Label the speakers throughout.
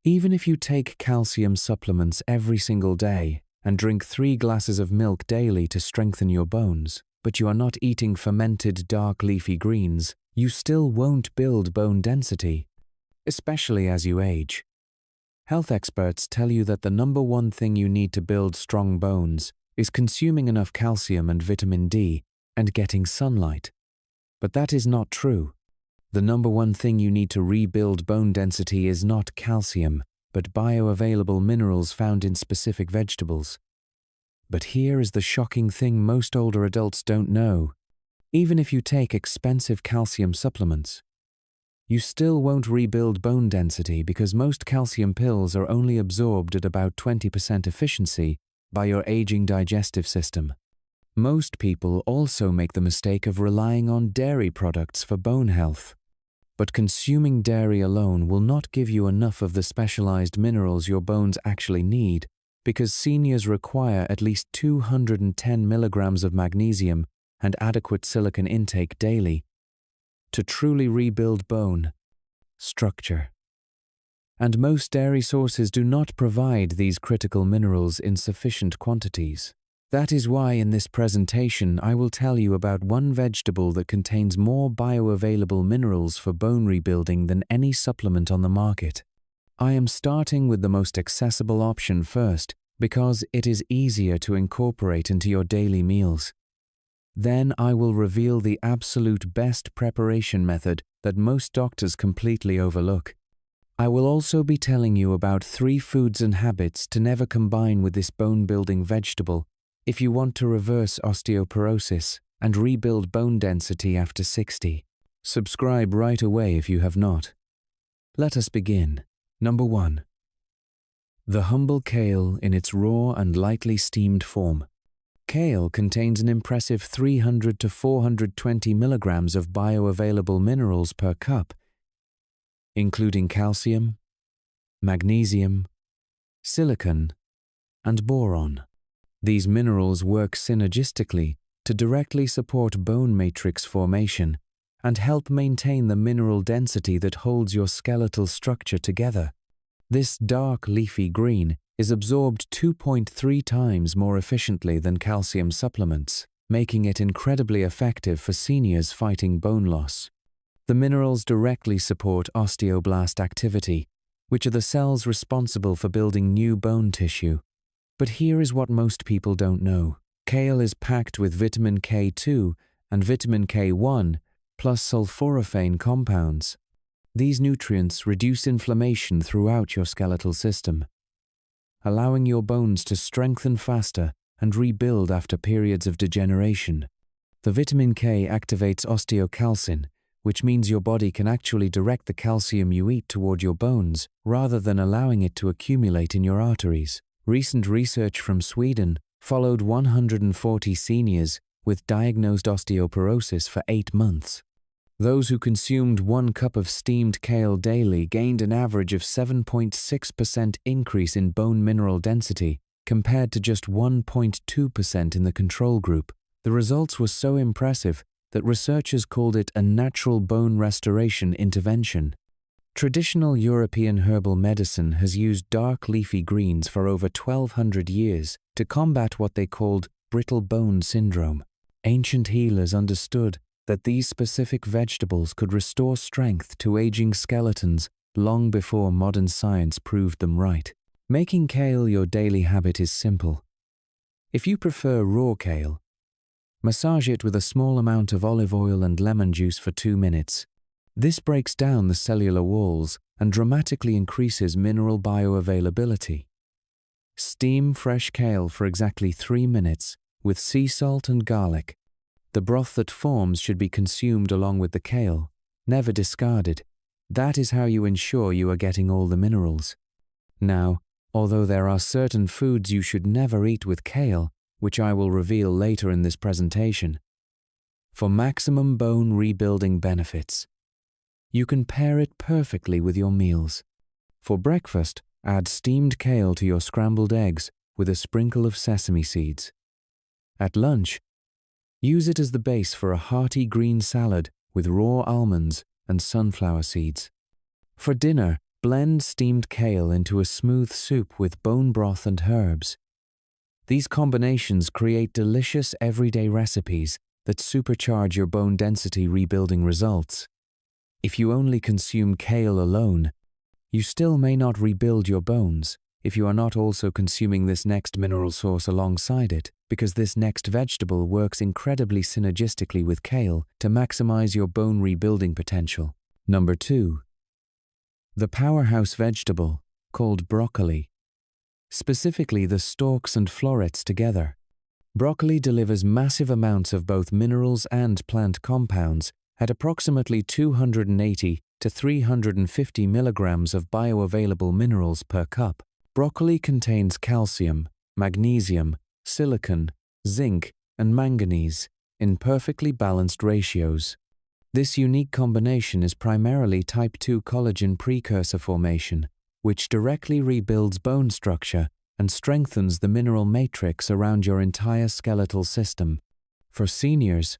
Speaker 1: Even if you take calcium supplements every single day and drink 3 glasses of milk daily to strengthen your bones, but you are not eating fermented dark leafy greens, you still won't build bone density, especially as you age. Health experts tell you that the number one thing you need to build strong bones is consuming enough calcium and vitamin D and getting sunlight. But that is not true. The number one thing you need to rebuild bone density is not calcium, but bioavailable minerals found in specific vegetables. But here is the shocking thing most older adults don't know. Even if you take expensive calcium supplements, you still won't rebuild bone density because most calcium pills are only absorbed at about 20% efficiency by your aging digestive system. Most people also make the mistake of relying on dairy products for bone health. But consuming dairy alone will not give you enough of the specialized minerals your bones actually need, because seniors require at least 210 milligrams of magnesium and adequate silicon intake daily to truly rebuild bone structure. And most dairy sources do not provide these critical minerals in sufficient quantities. That is why in this presentation I will tell you about one vegetable that contains more bioavailable minerals for bone rebuilding than any supplement on the market. I am starting with the most accessible option first because it is easier to incorporate into your daily meals. Then I will reveal the absolute best preparation method that most doctors completely overlook. I will also be telling you about 3 foods and habits to never combine with this bone-building vegetable if you want to reverse osteoporosis and rebuild bone density after 60. Subscribe right away if you have not. Let us begin. Number 1. The humble kale in its raw and lightly steamed form. Kale contains an impressive 300 to 420 milligrams of bioavailable minerals per cup, including calcium, magnesium, silicon, and boron. These minerals work synergistically to directly support bone matrix formation and help maintain the mineral density that holds your skeletal structure together. This dark leafy green is absorbed 2.3 times more efficiently than calcium supplements, making it incredibly effective for seniors fighting bone loss. The minerals directly support osteoblast activity, which are the cells responsible for building new bone tissue. But here is what most people don't know. Kale is packed with vitamin K2 and vitamin K1 plus sulforaphane compounds. These nutrients reduce inflammation throughout your skeletal system, allowing your bones to strengthen faster and rebuild after periods of degeneration. The vitamin K activates osteocalcin, which means your body can actually direct the calcium you eat toward your bones rather than allowing it to accumulate in your arteries. Recent research from Sweden followed 140 seniors with diagnosed osteoporosis for 8 months. Those who consumed 1 cup of steamed kale daily gained an average of 7.6% increase in bone mineral density compared to just 1.2% in the control group. The results were so impressive that researchers called it a natural bone restoration intervention. Traditional European herbal medicine has used dark leafy greens for over 1,200 years to combat what they called brittle bone syndrome. Ancient healers understood that these specific vegetables could restore strength to aging skeletons long before modern science proved them right. Making kale your daily habit is simple. If you prefer raw kale, massage it with a small amount of olive oil and lemon juice for 2 minutes. This breaks down the cellular walls and dramatically increases mineral bioavailability. Steam fresh kale for exactly 3 minutes with sea salt and garlic. The broth that forms should be consumed along with the kale, never discarded. That is how you ensure you are getting all the minerals. Now, although there are certain foods you should never eat with kale, which I will reveal later in this presentation, for maximum bone rebuilding benefits, you can pair it perfectly with your meals. For breakfast, add steamed kale to your scrambled eggs with a sprinkle of sesame seeds. At lunch, use it as the base for a hearty green salad with raw almonds and sunflower seeds. For dinner, Blend steamed kale into a smooth soup with bone broth and herbs. These combinations create delicious everyday recipes that supercharge your bone density rebuilding results. If you only consume kale alone, you still may not rebuild your bones if you are not also consuming this next mineral source alongside it, because this next vegetable works incredibly synergistically with kale to maximize your bone rebuilding potential. Number 2. The powerhouse vegetable, called broccoli. Specifically the stalks and florets together. Broccoli delivers massive amounts of both minerals and plant compounds at approximately 280 to 350 milligrams of bioavailable minerals per cup. Broccoli contains calcium, magnesium, silicon, zinc, and manganese in perfectly balanced ratios. This unique combination is primarily type 2 collagen precursor formation, which directly rebuilds bone structure and strengthens the mineral matrix around your entire skeletal system. For seniors,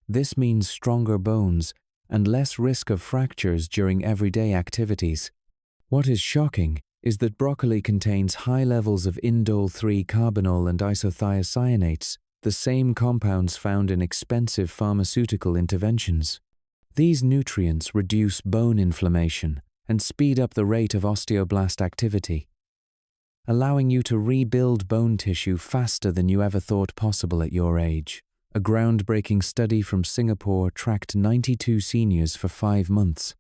Speaker 1: this means stronger bones and less risk of fractures during everyday activities. What is shocking is that broccoli contains high levels of indole-3 carbinol and isothiocyanates, the same compounds found in expensive pharmaceutical interventions. These nutrients reduce bone inflammation and speed up the rate of osteoblast activity, allowing you to rebuild bone tissue faster than you ever thought possible at your age. A groundbreaking study from Singapore tracked 92 seniors for 5 months.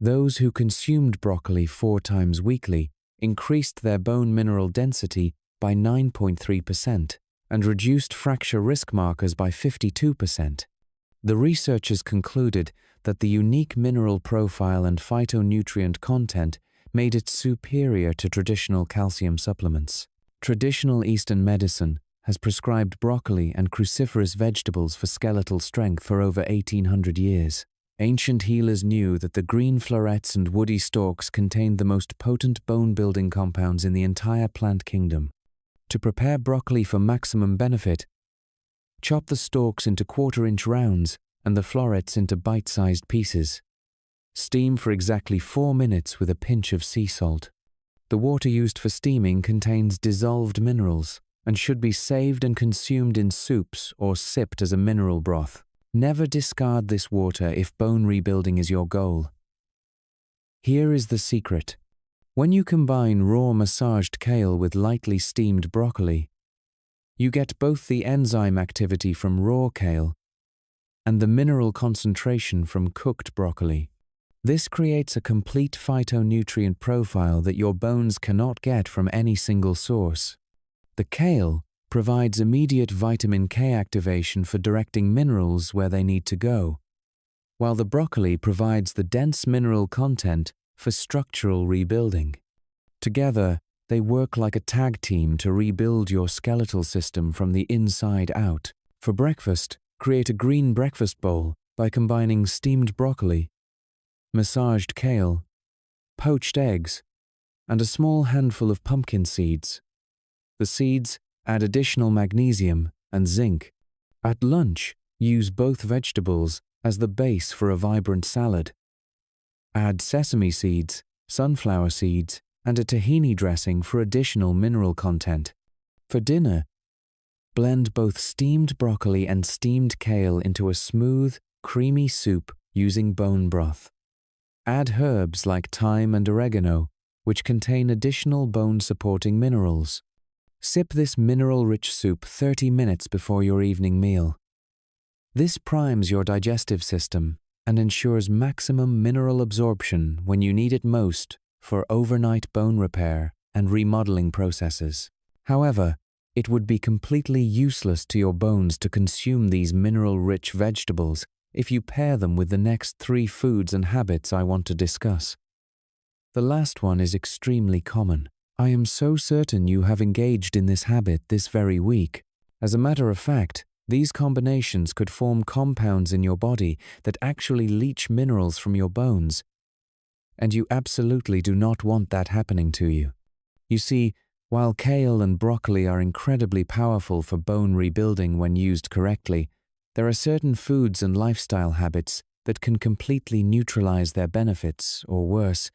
Speaker 1: Those who consumed broccoli 4 times weekly increased their bone mineral density by 9.3% and reduced fracture risk markers by 52%. The researchers concluded that the unique mineral profile and phytonutrient content made it superior to traditional calcium supplements. Traditional Eastern medicine has prescribed broccoli and cruciferous vegetables for skeletal strength for over 1800 years. Ancient healers knew that the green florets and woody stalks contained the most potent bone-building compounds in the entire plant kingdom. To prepare broccoli for maximum benefit, chop the stalks into quarter-inch rounds and the florets into bite-sized pieces. Steam for exactly 4 minutes with a pinch of sea salt. The water used for steaming contains dissolved minerals and should be saved and consumed in soups or sipped as a mineral broth. Never discard this water if bone rebuilding is your goal. Here is the secret. When you combine raw massaged kale with lightly steamed broccoli, you get both the enzyme activity from raw kale and the mineral concentration from cooked broccoli. This creates a complete phytonutrient profile that your bones cannot get from any single source. The kale provides immediate vitamin K activation for directing minerals where they need to go, while the broccoli provides the dense mineral content for structural rebuilding. Together, they work like a tag team to rebuild your skeletal system from the inside out. For breakfast, create a green breakfast bowl by combining steamed broccoli, massaged kale, poached eggs, and a small handful of pumpkin seeds. The seeds add additional magnesium and zinc. At lunch, use both vegetables as the base for a vibrant salad. Add sesame seeds, sunflower seeds, and a tahini dressing for additional mineral content. For dinner, blend both steamed broccoli and steamed kale into a smooth, creamy soup using bone broth. Add herbs like thyme and oregano, which contain additional bone-supporting minerals. Sip this mineral-rich soup 30 minutes before your evening meal. This primes your digestive system and ensures maximum mineral absorption when you need it most for overnight bone repair and remodeling processes. However, it would be completely useless to your bones to consume these mineral-rich vegetables if you pair them with the next 3 foods and habits I want to discuss. The last one is extremely common. I am so certain you have engaged in this habit this very week. As a matter of fact, these combinations could form compounds in your body that actually leach minerals from your bones, and you absolutely do not want that happening to you. You see, while kale and broccoli are incredibly powerful for bone rebuilding when used correctly, there are certain foods and lifestyle habits that can completely neutralize their benefits, or worse,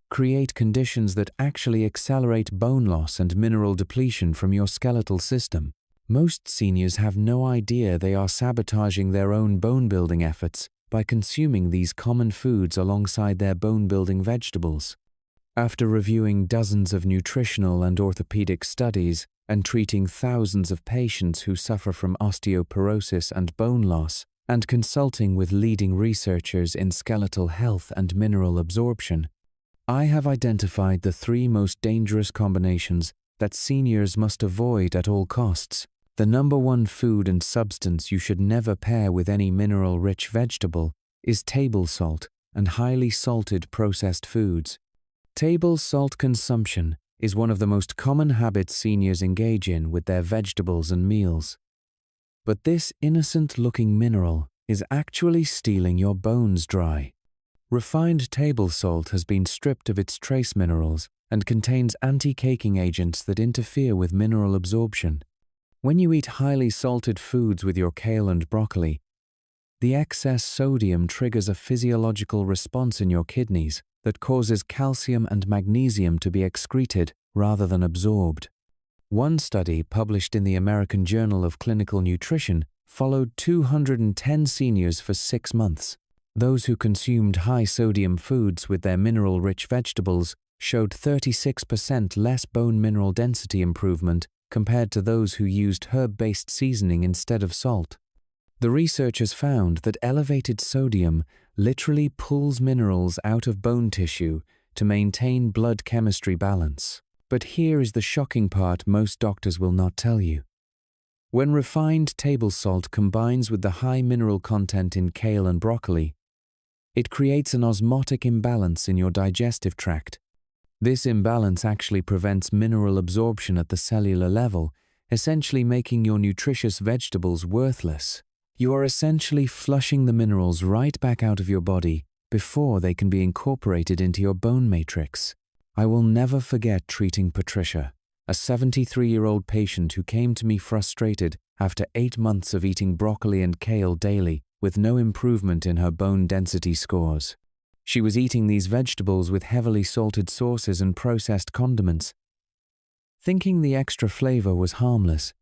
Speaker 1: create conditions that actually accelerate bone loss and mineral depletion from your skeletal system. Most seniors have no idea they are sabotaging their own bone-building efforts by consuming these common foods alongside their bone-building vegetables. After reviewing dozens of nutritional and orthopedic studies and treating thousands of patients who suffer from osteoporosis and bone loss, and consulting with leading researchers in skeletal health and mineral absorption, I have identified the 3 most dangerous combinations that seniors must avoid at all costs. The number 1 food and substance you should never pair with any mineral-rich vegetable is table salt and highly salted processed foods. Table salt consumption is one of the most common habits seniors engage in with their vegetables and meals. But this innocent-looking mineral is actually stealing your bones dry. Refined table salt has been stripped of its trace minerals and contains anti-caking agents that interfere with mineral absorption. When you eat highly salted foods with your kale and broccoli, the excess sodium triggers a physiological response in your kidneys that causes calcium and magnesium to be excreted rather than absorbed. One study published in the American Journal of Clinical Nutrition followed 210 seniors for 6 months. Those who consumed high-sodium foods with their mineral-rich vegetables showed 36% less bone mineral density improvement compared to those who used herb-based seasoning instead of salt. The researchers found that elevated sodium literally pulls minerals out of bone tissue to maintain blood chemistry balance. But here is the shocking part most doctors will not tell you. When refined table salt combines with the high mineral content in kale and broccoli, it creates an osmotic imbalance in your digestive tract. This imbalance actually prevents mineral absorption at the cellular level, essentially making your nutritious vegetables worthless. You are essentially flushing the minerals right back out of your body before they can be incorporated into your bone matrix. I will never forget treating Patricia, a 73-year-old patient who came to me frustrated after 8 months of eating broccoli and kale daily with no improvement in her bone density scores. She was eating these vegetables with heavily salted sauces and processed condiments, thinking the extra flavor was harmless.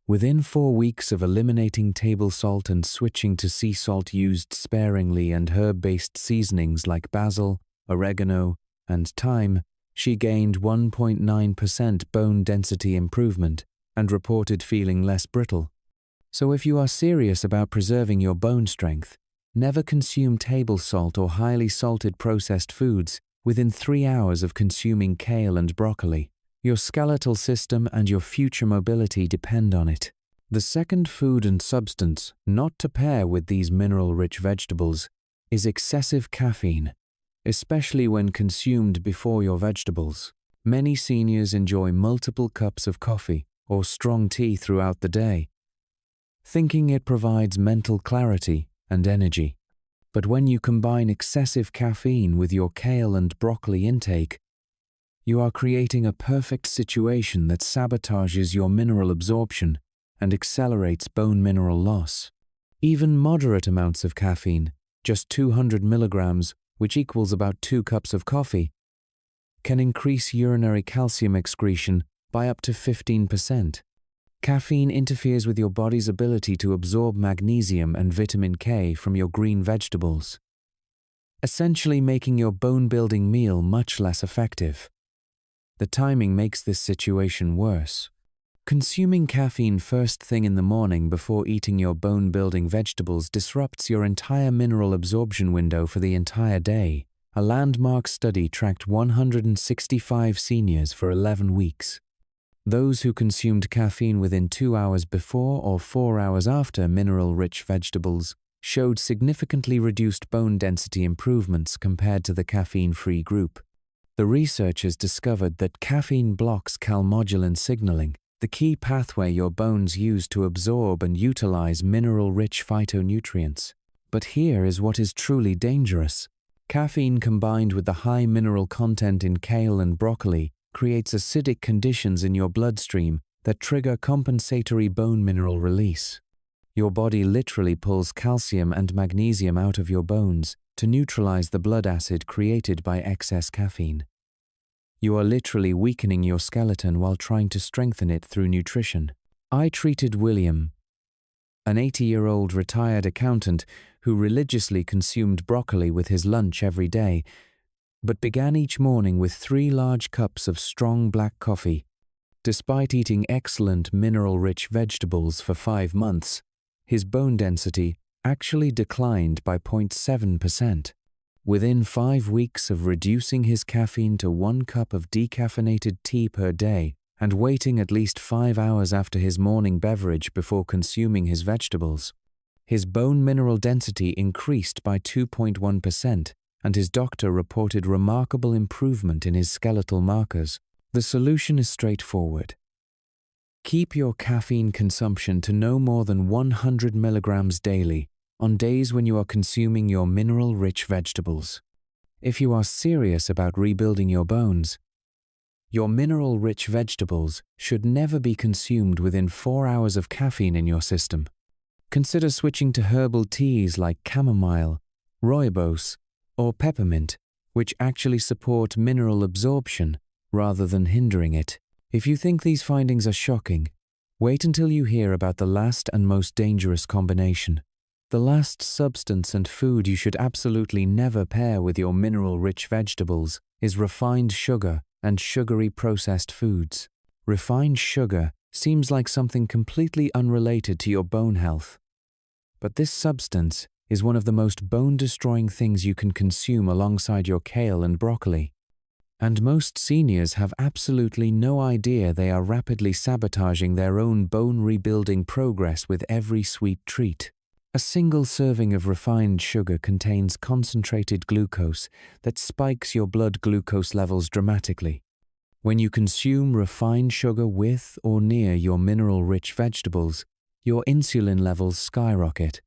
Speaker 1: Within 4 weeks of eliminating table salt and switching to sea salt used sparingly and herb-based seasonings like basil, oregano, and thyme, she gained 1.9% bone density improvement and reported feeling less brittle. So if you are serious about preserving your bone strength, never consume table salt or highly salted processed foods within 3 hours of consuming kale and broccoli. Your skeletal system and your future mobility depend on it. The second food and substance not to pair with these mineral-rich vegetables is excessive caffeine, especially when consumed before your vegetables. Many seniors enjoy multiple cups of coffee or strong tea throughout the day, thinking it provides mental clarity and energy. But when you combine excessive caffeine with your kale and broccoli intake, you are creating a perfect situation that sabotages your mineral absorption and accelerates bone mineral loss. Even moderate amounts of caffeine, just 200 milligrams, which equals about 2 cups of coffee, can increase urinary calcium excretion by up to 15%. Caffeine interferes with your body's ability to absorb magnesium and vitamin K from your green vegetables, essentially making your bone-building meal much less effective. The timing makes this situation worse. Consuming caffeine first thing in the morning before eating your bone-building vegetables disrupts your entire mineral absorption window for the entire day. A landmark study tracked 165 seniors for 11 weeks. Those who consumed caffeine within 2 hours before or 4 hours after mineral-rich vegetables showed significantly reduced bone density improvements compared to the caffeine-free group. The researchers discovered that caffeine blocks calmodulin signaling, the key pathway your bones use to absorb and utilize mineral-rich phytonutrients. But here is what is truly dangerous. Caffeine combined with the high mineral content in kale and broccoli creates acidic conditions in your bloodstream that trigger compensatory bone mineral release. Your body literally pulls calcium and magnesium out of your bones to neutralize the blood acid created by excess caffeine. You are literally weakening your skeleton while trying to strengthen it through nutrition. I treated William, an 80-year-old retired accountant who religiously consumed broccoli with his lunch every day, but began each morning with 3 large cups of strong black coffee. Despite eating excellent mineral-rich vegetables for 5 months, his bone density actually declined by 0.7%. Within 5 weeks of reducing his caffeine to 1 cup of decaffeinated tea per day and waiting at least 5 hours after his morning beverage before consuming his vegetables, his bone mineral density increased by 2.1%, and his doctor reported remarkable improvement in his skeletal markers. The solution is straightforward. Keep your caffeine consumption to no more than 100 milligrams daily on days when you are consuming your mineral-rich vegetables. If you are serious about rebuilding your bones, your mineral-rich vegetables should never be consumed within 4 hours of caffeine in your system. Consider switching to herbal teas like chamomile, rooibos, or peppermint, which actually support mineral absorption rather than hindering it. If you think these findings are shocking, wait until you hear about the last and most dangerous combination. The last substance and food you should absolutely never pair with your mineral-rich vegetables is refined sugar and sugary processed foods. Refined sugar seems like something completely unrelated to your bone health, but this substance is one of the most bone-destroying things you can consume alongside your kale and broccoli. And most seniors have absolutely no idea they are rapidly sabotaging their own bone-rebuilding progress with every sweet treat. A single serving of refined sugar contains concentrated glucose that spikes your blood glucose levels dramatically. When you consume refined sugar with or near your mineral-rich vegetables, your insulin levels skyrocket,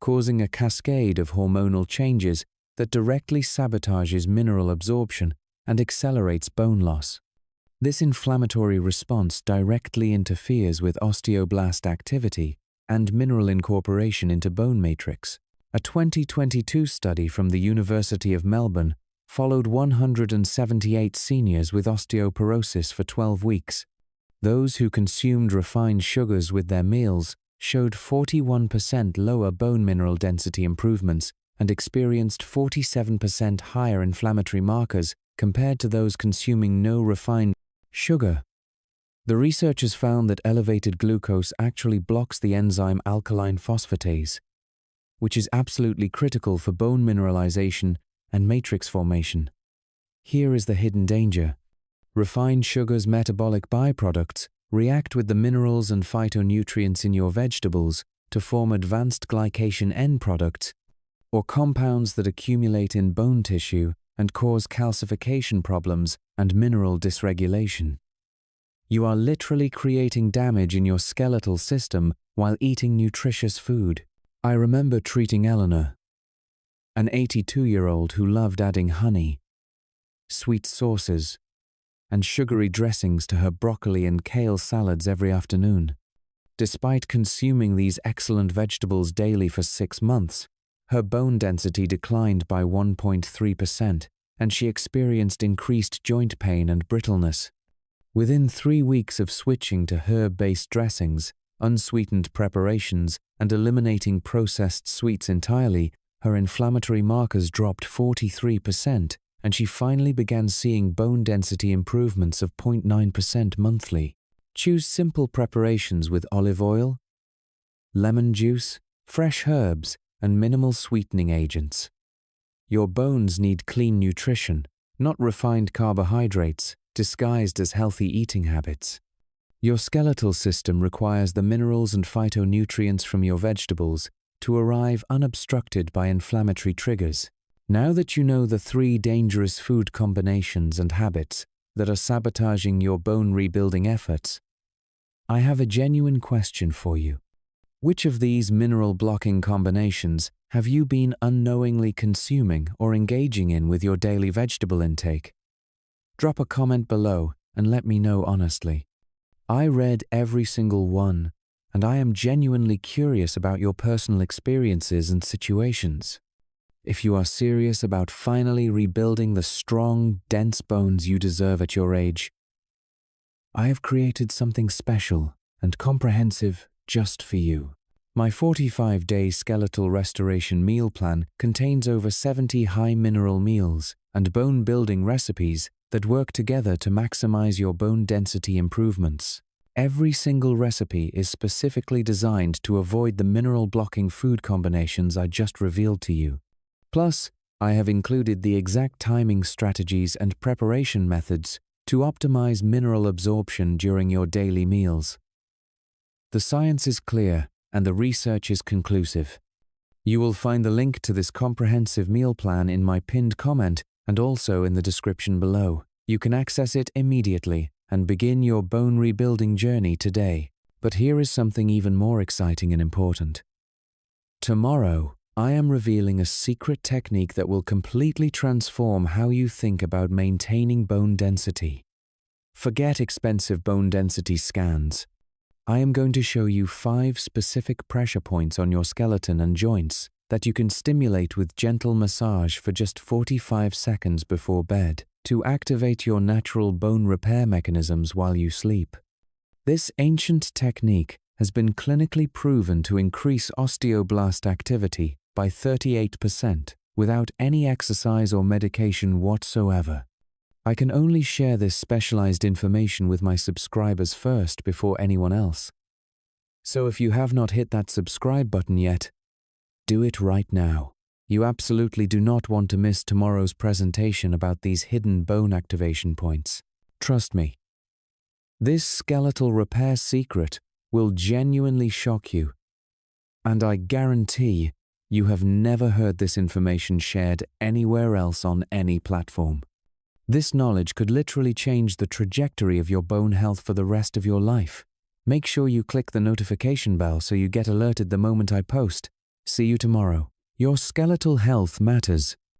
Speaker 1: causing a cascade of hormonal changes that directly sabotages mineral absorption and accelerates bone loss. This inflammatory response directly interferes with osteoblast activity and mineral incorporation into bone matrix. A 2022 study from the University of Melbourne followed 178 seniors with osteoporosis for 12 weeks. Those who consumed refined sugars with their meals showed 41% lower bone mineral density improvements and experienced 47% higher inflammatory markers compared to those consuming no refined sugar. The researchers found that elevated glucose actually blocks the enzyme alkaline phosphatase, which is absolutely critical for bone mineralization and matrix formation. Here is the hidden danger. Refined sugar's metabolic byproducts react with the minerals and phytonutrients in your vegetables to form advanced glycation end products, or compounds that accumulate in bone tissue and cause calcification problems and mineral dysregulation. You are literally creating damage in your skeletal system while eating nutritious food. I remember treating Eleanor, an 82-year-old who loved adding honey, sweet sauces, and sugary dressings to her broccoli and kale salads every afternoon. Despite consuming these excellent vegetables daily for 6 months, her bone density declined by 1.3%, and she experienced increased joint pain and brittleness. Within 3 weeks of switching to herb-based dressings, unsweetened preparations, and eliminating processed sweets entirely, her inflammatory markers dropped 43%, and she finally began seeing bone density improvements of 0.9% monthly. Choose simple preparations with olive oil, lemon juice, fresh herbs, and minimal sweetening agents. Your bones need clean nutrition, not refined carbohydrates disguised as healthy eating habits. Your skeletal system requires the minerals and phytonutrients from your vegetables to arrive unobstructed by inflammatory triggers. Now that you know the 3 dangerous food combinations and habits that are sabotaging your bone rebuilding efforts, I have a genuine question for you. Which of these mineral-blocking combinations have you been unknowingly consuming or engaging in with your daily vegetable intake? Drop a comment below and let me know honestly. I read every single one, and I am genuinely curious about your personal experiences and situations. if you are serious about finally rebuilding the strong, dense bones you deserve at your age, I have created something special and comprehensive just for you. My 45-day skeletal restoration meal plan contains over 70 high-mineral meals and bone-building recipes that work together to maximize your bone density improvements. Every single recipe is specifically designed to avoid the mineral-blocking food combinations I just revealed to you. Plus, I have included the exact timing strategies and preparation methods to optimize mineral absorption during your daily meals. The science is clear and the research is conclusive. You will find the link to this comprehensive meal plan in my pinned comment and also in the description below. You can access it immediately and begin your bone rebuilding journey today. But here is something even more exciting and important. Tomorrow, I am revealing a secret technique that will completely transform how you think about maintaining bone density. Forget expensive bone density scans. I am going to show you 5 specific pressure points on your skeleton and joints that you can stimulate with gentle massage for just 45 seconds before bed to activate your natural bone repair mechanisms while you sleep. This ancient technique has been clinically proven to increase osteoblast activity by 38% without any exercise or medication whatsoever. I can only share this specialized information with my subscribers first before anyone else. So if you have not hit that subscribe button yet, do it right now. You absolutely do not want to miss tomorrow's presentation about these hidden bone activation points. Trust me. This skeletal repair secret will genuinely shock you. And I guarantee you have never heard this information shared anywhere else on any platform. This knowledge could literally change the trajectory of your bone health for the rest of your life. Make sure you click the notification bell so you get alerted the moment I post. See you tomorrow. Your skeletal health matters,